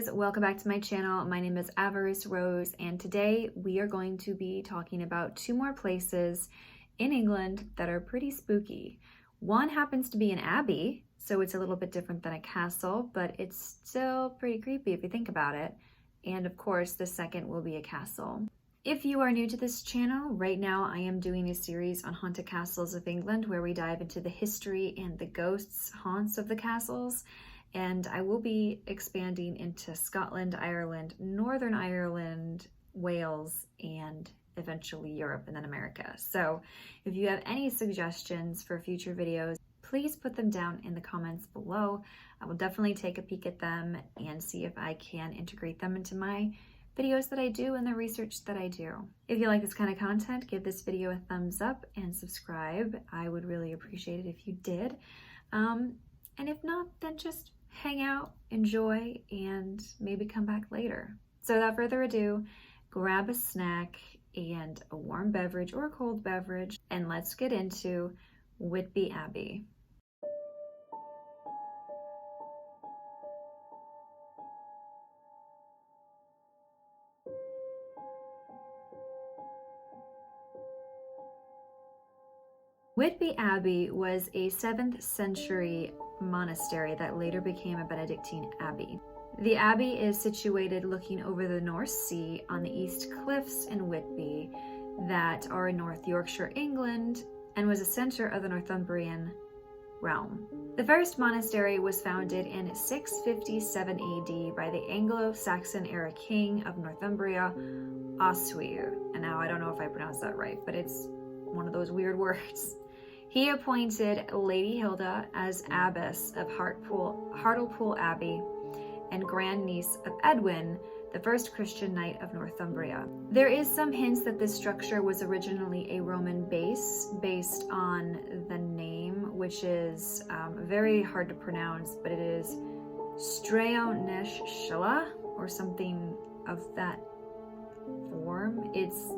guys, welcome back to my channel. My name is Avarice Rose, and today we are going to be talking about two more places in England that are pretty spooky. One happens to be an abbey, so it's a little bit different than a castle, but it's still pretty creepy if you think about it. And of course, the second will be a castle. If you are new to this channel, right now I am doing a series on haunted castles of England where we dive into the history and the ghosts, haunts of the castles. And I will be expanding into Scotland, Ireland, Northern Ireland, Wales, and eventually Europe and then America. So if you have any suggestions for future videos, please put them down in the comments below. I will definitely take a peek at them and see if I can integrate them into my videos that I do and the research that I do. If you like this kind of content, give this video a thumbs up and subscribe. I would really appreciate it if you did. And if not, then just hang out, enjoy, and maybe come back later. So without further ado, grab a snack and a warm beverage or a cold beverage, and let's get into Whitby Abbey. Whitby Abbey was a 7th century monastery that later became a Benedictine abbey. The abbey is situated looking over the North Sea on the East Cliffs in Whitby that are in North Yorkshire, England, and was a center of the Northumbrian realm. The first monastery was founded in 657 AD by the Anglo-Saxon era king of Northumbria, Oswiu. And now I don't know if I pronounced that right, but it's one of those weird words. He appointed Lady Hilda as abbess of Hartlepool Abbey and grandniece of Edwin, the first Christian knight of Northumbria. There is some hints that this structure was originally a Roman base based on the name, which is very hard to pronounce, but it is Straonescella or something of that form. It's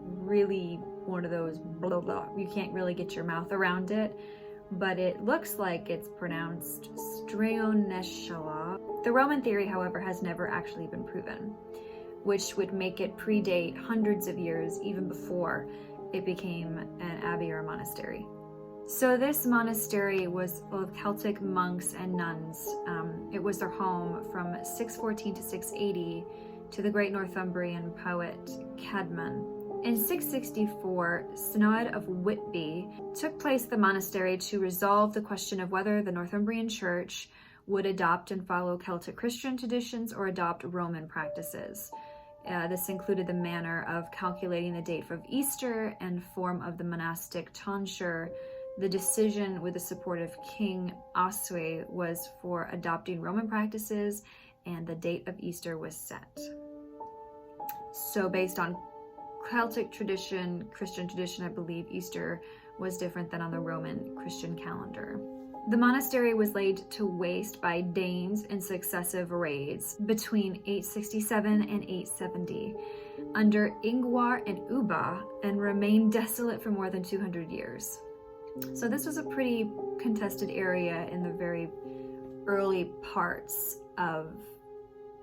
really one of those blah blah, you can't really get your mouth around it, but it looks like it's pronounced Straonescella. The Roman theory, however, has never actually been proven, which would make it predate hundreds of years even before it became an abbey or a monastery. So this monastery was full of Celtic monks and nuns. It was their home from 614 to 680 to the great Northumbrian poet Caedmon. In 664, Synod of Whitby took place at the monastery to resolve the question of whether the Northumbrian Church would adopt and follow Celtic Christian traditions or adopt Roman practices. This included the manner of calculating the date of Easter and form of the monastic tonsure. The decision with the support of King Oswy was for adopting Roman practices, and the date of Easter was set. So based on Celtic tradition, Christian tradition, I believe Easter was different than on the Roman Christian calendar. The monastery was laid to waste by Danes in successive raids between 867 and 870 under Ingvar and Ubba, and remained desolate for more than 200 years. So this was a pretty contested area in the very early parts of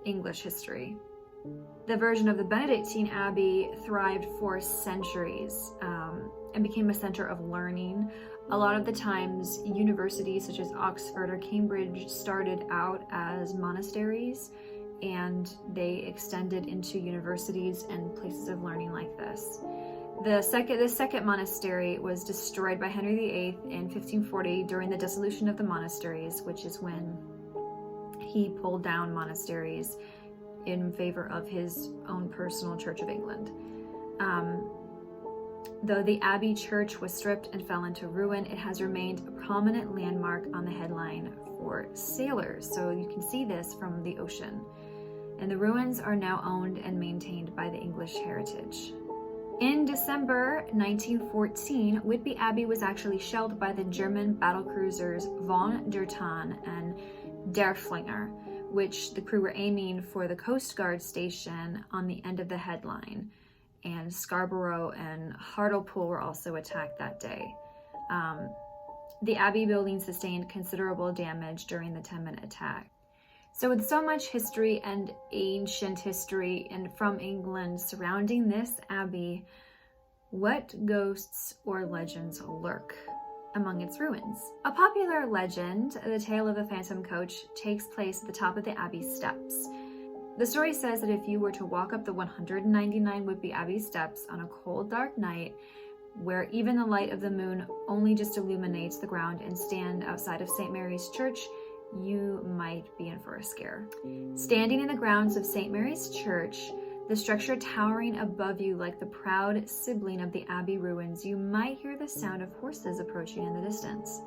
English history. The version of the Benedictine Abbey thrived for centuries and became a center of learning. A lot of the times, universities such as Oxford or Cambridge started out as monasteries, and they extended into universities and places of learning like this. The second monastery was destroyed by Henry VIII in 1540 during the dissolution of the monasteries, which is when he pulled down monasteries in favor of his own personal Church of England. Though the Abbey Church was stripped and fell into ruin, it has remained a prominent landmark on the headline for sailors. So you can see this from the ocean. And the ruins are now owned and maintained by the English Heritage. In December 1914, Whitby Abbey was actually shelled by the German battlecruisers Von der Tann and Derfflinger, which the crew were aiming for the Coast Guard station on the end of the headline. And Scarborough and Hartlepool were also attacked that day. The Abbey building sustained considerable damage during the 10-minute attack. So with so much history and ancient history and from England surrounding this abbey, what ghosts or legends lurk among its ruins? A popular legend, the tale of the phantom coach, takes place at the top of the abbey steps. The story says that if you were to walk up the 199 Whitby Abbey steps on a cold, dark night, where even the light of the moon only just illuminates the ground, and stand outside of St. Mary's Church, you might be in for a scare. Standing in the grounds of St. Mary's Church, the structure towering above you like the proud sibling of the abbey ruins, you might hear the sound of horses approaching in the distance.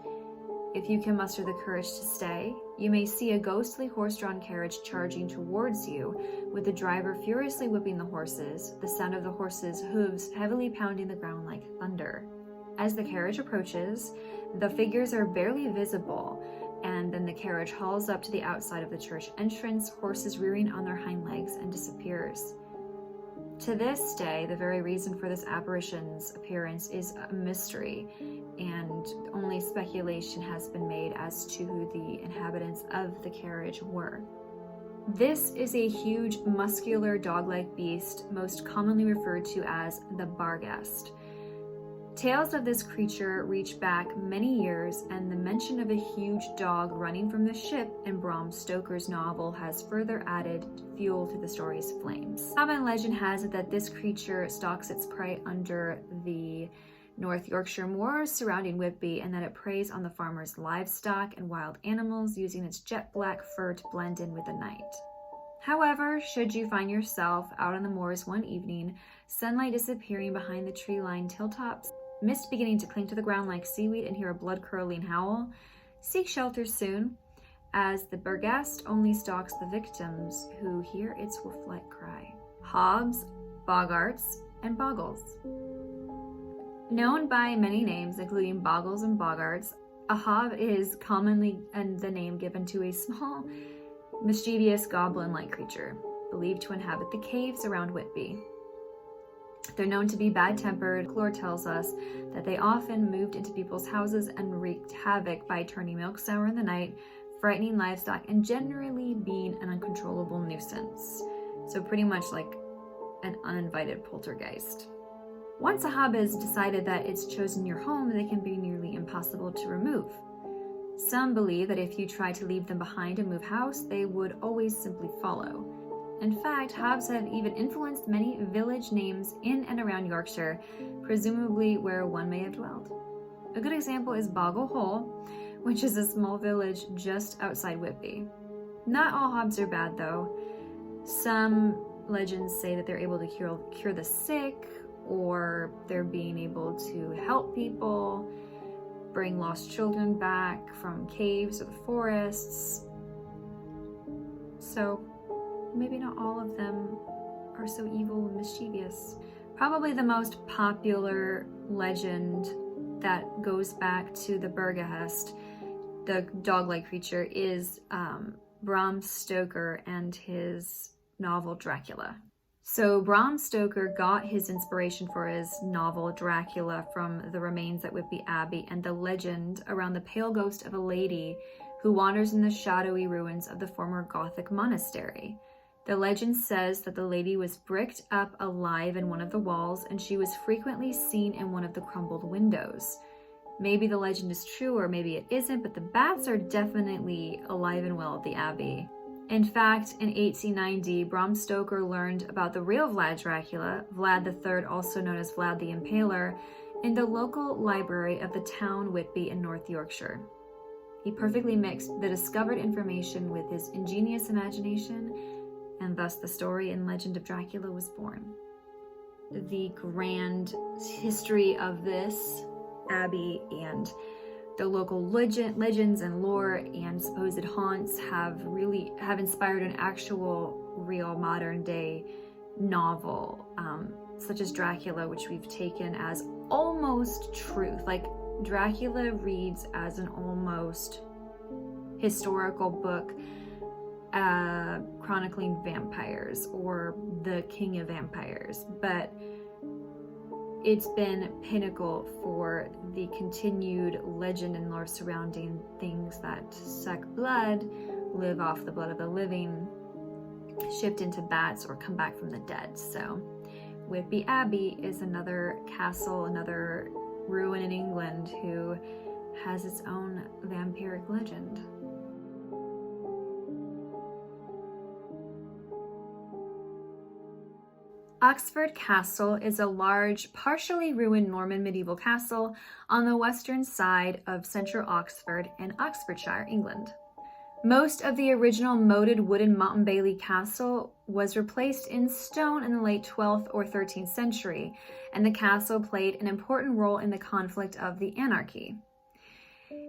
If you can muster the courage to stay, you may see a ghostly horse-drawn carriage charging towards you, with the driver furiously whipping the horses, the sound of the horses' hooves heavily pounding the ground like thunder. As the carriage approaches, the figures are barely visible, and then the carriage hauls up to the outside of the church entrance, horses rearing on their hind legs, and disappears. To this day, the very reason for this apparition's appearance is a mystery, and only speculation has been made as to who the inhabitants of the carriage were. This is a huge, muscular, dog-like beast, most commonly referred to as the Barghest. Tales of this creature reach back many years, and the mention of a huge dog running from the ship in Bram Stoker's novel has further added fuel to the story's flames. Common legend has it that this creature stalks its prey under the North Yorkshire moors surrounding Whitby, and that it preys on the farmers' livestock and wild animals, using its jet black fur to blend in with the night. However, should you find yourself out on the moors one evening, sunlight disappearing behind the tree-lined hilltops, mist beginning to cling to the ground like seaweed, and hear a blood-curdling howl, seek shelter soon, as the Barghest only stalks the victims who hear its wolf-like cry. Hobbs, boggarts, and boggles. Known by many names, including boggles and boggarts, a hob is commonly the name given to a small, mischievous goblin-like creature, believed to inhabit the caves around Whitby. They're known to be bad-tempered. Folklore tells us that they often moved into people's houses and wreaked havoc by turning milk sour in the night, frightening livestock, and generally being an uncontrollable nuisance. So pretty much like an uninvited poltergeist. Once a hob has decided that it's chosen your home, they can be nearly impossible to remove. Some believe that if you try to leave them behind and move house, they would always simply follow. In fact, hobs have even influenced many village names in and around Yorkshire, presumably where one may have dwelled. A good example is Boggle Hole, which is a small village just outside Whitby. Not all hobs are bad, though. Some legends say that they're able to cure the sick, or they're being able to help people, bring lost children back from caves or the forests. So maybe not all of them are so evil and mischievous. Probably the most popular legend that goes back to the Barghest, the dog-like creature, is Bram Stoker and his novel Dracula. So Bram Stoker got his inspiration for his novel Dracula from the remains at Whitby Abbey and the legend around the pale ghost of a lady who wanders in the shadowy ruins of the former Gothic monastery. The legend says that the lady was bricked up alive in one of the walls, and she was frequently seen in one of the crumbled windows. Maybe the legend is true, or maybe it isn't, but the bats are definitely alive and well at the Abbey. In fact, in 1890, Bram Stoker learned about the real Vlad Dracula, Vlad III, also known as Vlad the Impaler, in the local library of the town Whitby in North Yorkshire. He perfectly mixed the discovered information with his ingenious imagination, and thus the story and legend of Dracula was born. The grand history of this abbey and the local legends and lore and supposed haunts have inspired an actual, real, modern-day novel, such as Dracula, which we've taken as almost truth. Like, Dracula reads as an almost historical book, chronicling vampires or the king of vampires, but it's been pinnacle for the continued legend and lore surrounding things that suck blood, live off the blood of the living, shift into bats, or come back from the dead. So Whitby Abbey is another castle, another ruin in England who has its own vampiric legend. Oxford Castle is a large, partially ruined Norman medieval castle on the western side of central Oxford in Oxfordshire, England. Most of the original moated wooden Motte-and-Bailey castle was replaced in stone in the late 12th or 13th century, and the castle played an important role in the conflict of the anarchy.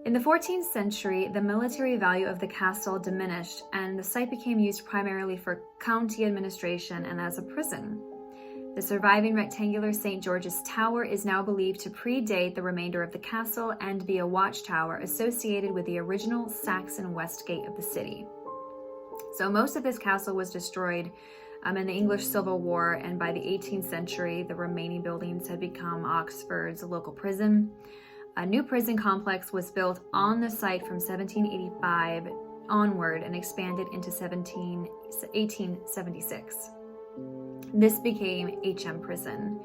In the 14th century, the military value of the castle diminished, and the site became used primarily for county administration and as a prison. The surviving rectangular St. George's Tower is now believed to predate the remainder of the castle and be a watchtower associated with the original Saxon west gate of the city. So most of this castle was destroyed in the English Civil War, and by the 18th century, the remaining buildings had become Oxford's local prison. A new prison complex was built on the site from 1785 onward and expanded into 1876. This became HM Prison,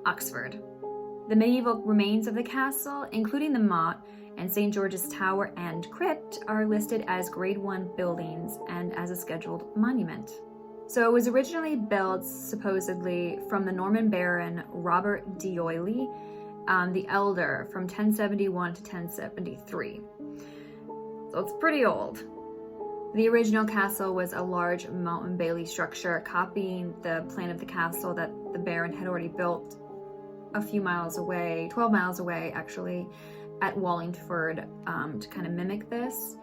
Oxford. The medieval remains of the castle, including the motte and St. George's Tower and crypt, are listed as Grade 1 buildings and as a scheduled monument. So it was originally built, supposedly, from the Norman Baron Robert d'Oyly, the Elder, from 1071 to 1073. So it's pretty old. The original castle was a large Motte-and-Bailey structure, copying the plan of the castle that the Baron had already built a few miles away, 12 miles away actually, at Wallingford, to kind of mimic this.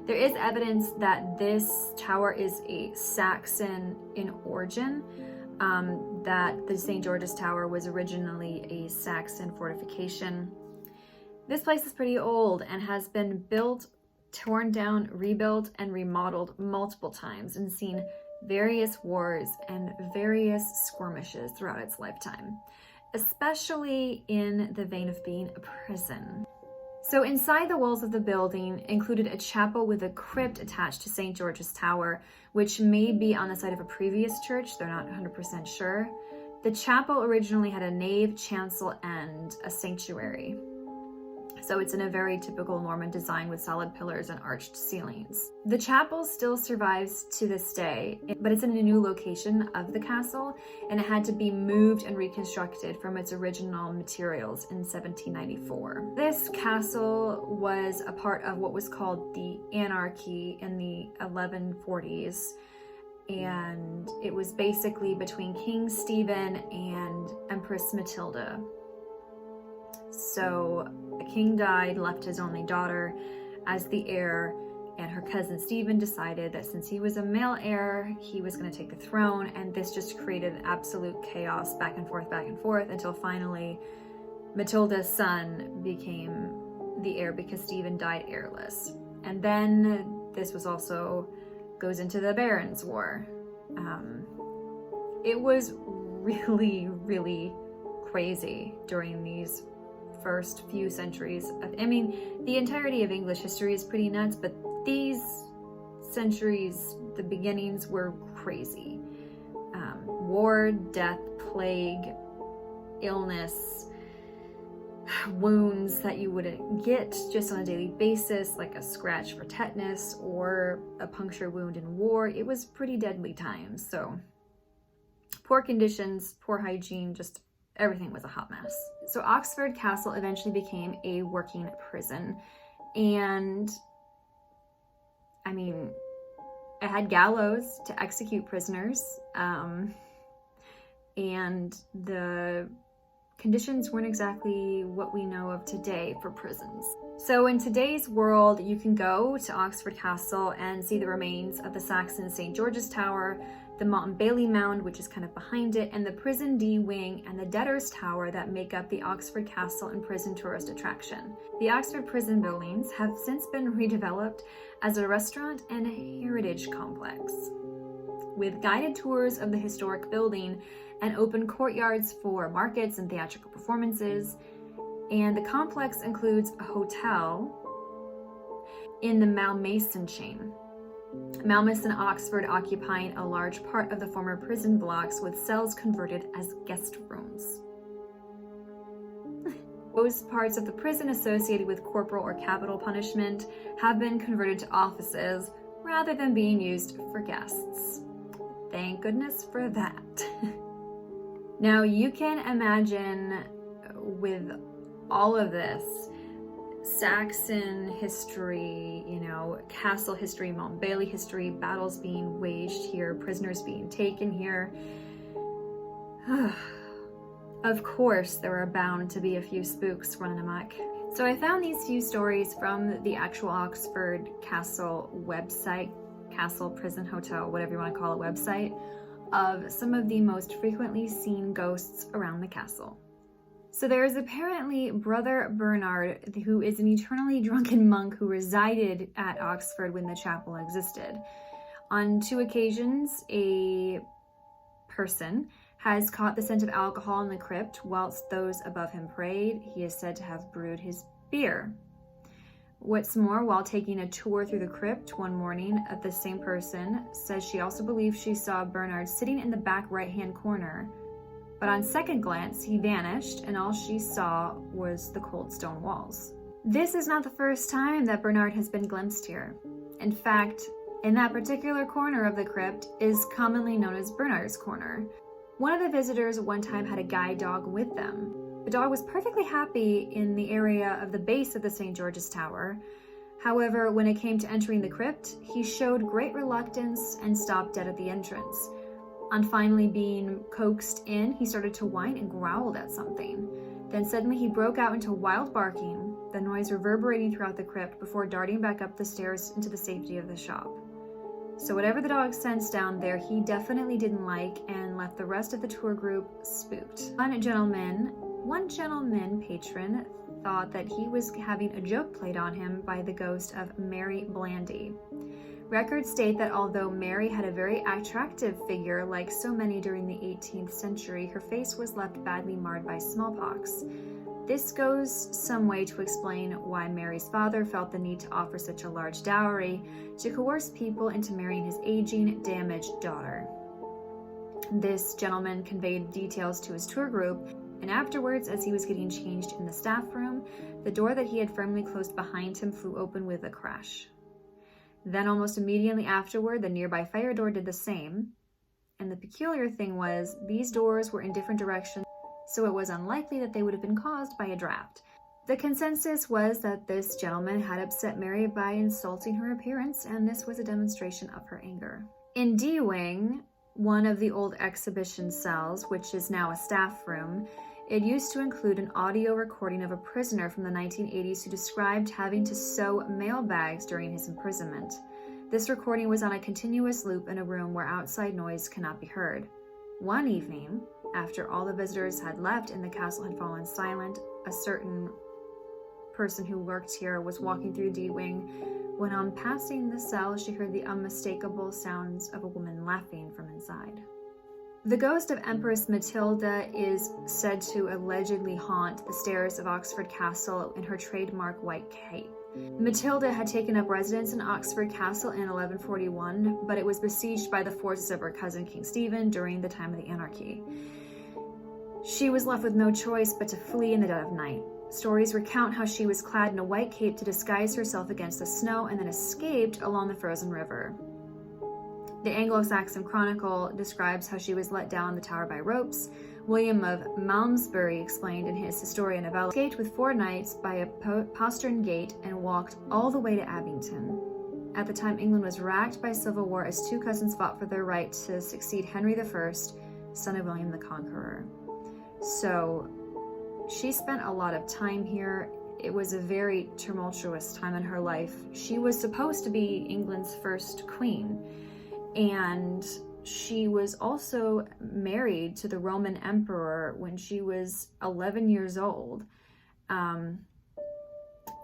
There is evidence that this tower is a Saxon in origin, that the St. George's Tower was originally a Saxon fortification. This place is pretty old and has been built, torn down, rebuilt, and remodeled multiple times, and seen various wars and various skirmishes throughout its lifetime, especially in the vein of being a prison. So inside the walls of the building included a chapel with a crypt attached to St. George's Tower, which may be on the site of a previous church. They're not 100% sure. The chapel originally had a nave, chancel, and a sanctuary. So it's in a very typical Norman design with solid pillars and arched ceilings. The chapel still survives to this day, but it's in a new location of the castle, and it had to be moved and reconstructed from its original materials in 1794. This castle was a part of what was called the Anarchy in the 1140s, and it was basically between King Stephen and Empress Matilda. So the king died, left his only daughter as the heir, and her cousin Stephen decided that since he was a male heir, he was going to take the throne, and this just created absolute chaos back and forth, until finally Matilda's son became the heir because Stephen died heirless. And then this was also goes into the Barons' War. It was really, really crazy during these first few centuries the entirety of English history is pretty nuts, but these centuries, the beginnings were crazy. War, death, plague, illness, wounds that you wouldn't get just on a daily basis, like a scratch for tetanus or a puncture wound in war. It was pretty deadly times. So poor conditions, poor hygiene, just everything was a hot mess. So Oxford Castle eventually became a working prison, and it had gallows to execute prisoners, and the conditions weren't exactly what we know of today for prisons. So in today's world, you can go to Oxford Castle and see the remains of the Saxon St. George's Tower, the Motte-and-Bailey Mound, which is kind of behind it, and the Prison D Wing and the Debtors Tower that make up the Oxford Castle and Prison tourist attraction. The Oxford Prison buildings have since been redeveloped as a restaurant and heritage complex, with guided tours of the historic building and open courtyards for markets and theatrical performances. And the complex includes a hotel in the Malmaison chain. Malmesbury and Oxford occupying a large part of the former prison blocks with cells converted as guest rooms. Those parts of the prison associated with corporal or capital punishment have been converted to offices rather than being used for guests. Thank goodness for that. Now you can imagine with all of this, Saxon history, castle history, Mount Bailey history, battles being waged here, prisoners being taken here. Of course, there are bound to be a few spooks running amok. So I found these few stories from the actual Oxford Castle website, Castle Prison Hotel, whatever you want to call it, website, of some of the most frequently seen ghosts around the castle. So there is apparently Brother Bernard, who is an eternally drunken monk who resided at Oxford when the chapel existed. On 2 occasions, a person has caught the scent of alcohol in the crypt whilst those above him prayed. He is said to have brewed his beer. What's more, while taking a tour through the crypt one morning, the same person says she also believes she saw Bernard sitting in the back right-hand corner. But on second glance, he vanished, and all she saw was the cold stone walls. This is not the first time that Bernard has been glimpsed here. In fact, in that particular corner of the crypt is commonly known as Bernard's Corner. One of the visitors one time had a guide dog with them. The dog was perfectly happy in the area of the base of the St. George's Tower. However, when it came to entering the crypt, he showed great reluctance and stopped dead at the entrance. On finally being coaxed in, he started to whine and growled at something. Then suddenly he broke out into wild barking, the noise reverberating throughout the crypt before darting back up the stairs into the safety of the shop. So whatever the dog sensed down there, he definitely didn't like and left the rest of the tour group spooked. One gentleman patron thought that he was having a joke played on him by the ghost of Mary Blandy. Records state that although Mary had a very attractive figure, like so many during the 18th century, her face was left badly marred by smallpox. This goes some way to explain why Mary's father felt the need to offer such a large dowry to coerce people into marrying his aging, damaged daughter. This gentleman conveyed details to his tour group, and afterwards, as he was getting changed in the staff room, the door that he had firmly closed behind him flew open with a crash. Then almost immediately afterward, the nearby fire door did the same. And the peculiar thing was, these doors were in different directions, so it was unlikely that they would have been caused by a draft. The consensus was that this gentleman had upset Mary by insulting her appearance, and this was a demonstration of her anger. In D Wing, one of the old exhibition cells, which is now a staff room, it used to include an audio recording of a prisoner from the 1980s who described having to sew mail bags during his imprisonment. This recording was on a continuous loop in a room where outside noise cannot be heard. One evening, after all the visitors had left and the castle had fallen silent, a certain person who worked here was walking through D Wing when on passing the cell she heard the unmistakable sounds of a woman laughing from inside. The ghost of Empress Matilda is said to allegedly haunt the stairs of Oxford Castle in her trademark white cape. Matilda had taken up residence in Oxford Castle in 1141, but it was besieged by the forces of her cousin King Stephen during the time of the anarchy. She was left with no choice but to flee in the dead of night. Stories recount how she was clad in a white cape to disguise herself against the snow and then escaped along the frozen river. The Anglo-Saxon Chronicle describes how she was let down the tower by ropes. William of Malmesbury explained in his Historia Novella, escaped with 4 knights by a postern gate and walked all the way to Abington. At the time, England was racked by civil war as 2 cousins fought for their right to succeed Henry I, son of William the Conqueror. So she spent a lot of time here. It was a very tumultuous time in her life. She was supposed to be England's first queen, and she was also married to the Roman emperor when she was 11 years old. And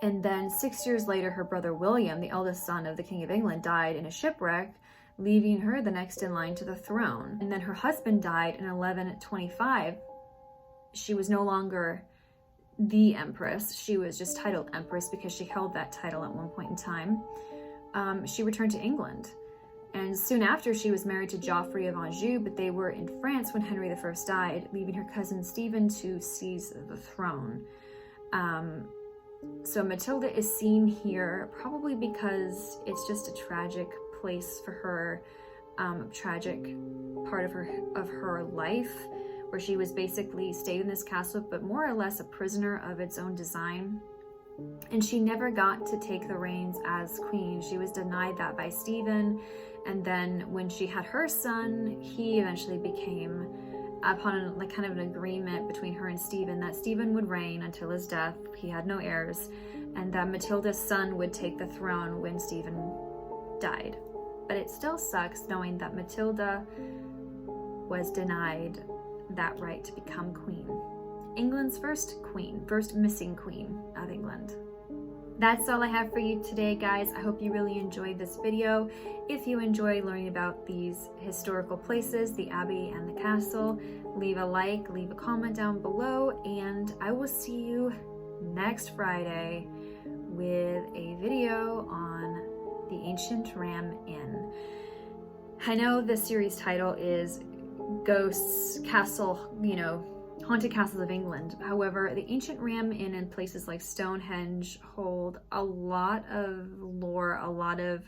then 6 years later, her brother William, the eldest son of the King of England, died in a shipwreck, leaving her the next in line to the throne. And then her husband died in 1125. She was no longer the empress. She was just titled empress because she held that title at one point in time. She returned to England. And soon after, she was married to Geoffrey of Anjou, but they were in France when Henry I died, leaving her cousin Stephen to seize the throne. So Matilda is seen here probably because it's just a tragic place for her, tragic part of her life, where she was basically stayed in this castle, but more or less a prisoner of its own design. And she never got to take the reins as queen. She was denied that by Stephen. And then when she had her son, he eventually became, upon like kind of an agreement between her and Stephen, that Stephen would reign until his death. He had no heirs, and that Matilda's son would take the throne when Stephen died. But it still sucks knowing that Matilda was denied that right to become queen. England's first missing queen of England. That's all I have for you today, guys. I hope you really enjoyed this video. If you enjoy learning about these historical places, the Abbey and the castle, leave a like, leave a comment down below, and I will see you next Friday with a video on the Ancient Ram Inn. I know the series title is Ghosts, Castle, Haunted Castles of England. However, the Ancient Ram Inn and places like Stonehenge hold a lot of lore, a lot of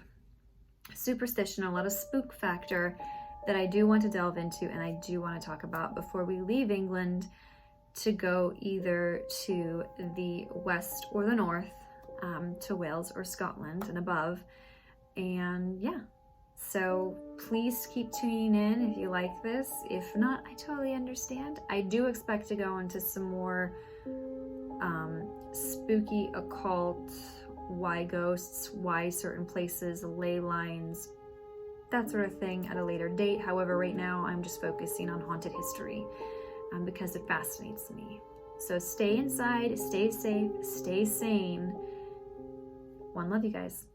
superstition, a lot of spook factor that I do want to delve into and I do want to talk about before we leave England to go either to the west or the north, to Wales or Scotland and above. And yeah, so please keep tuning in if you like this. If not, I totally understand. I do expect to go into some more spooky, occult, why ghosts, why certain places, ley lines, that sort of thing at a later date. However, right now I'm just focusing on haunted history because it fascinates me. So stay inside, stay safe, stay sane. One love, you guys.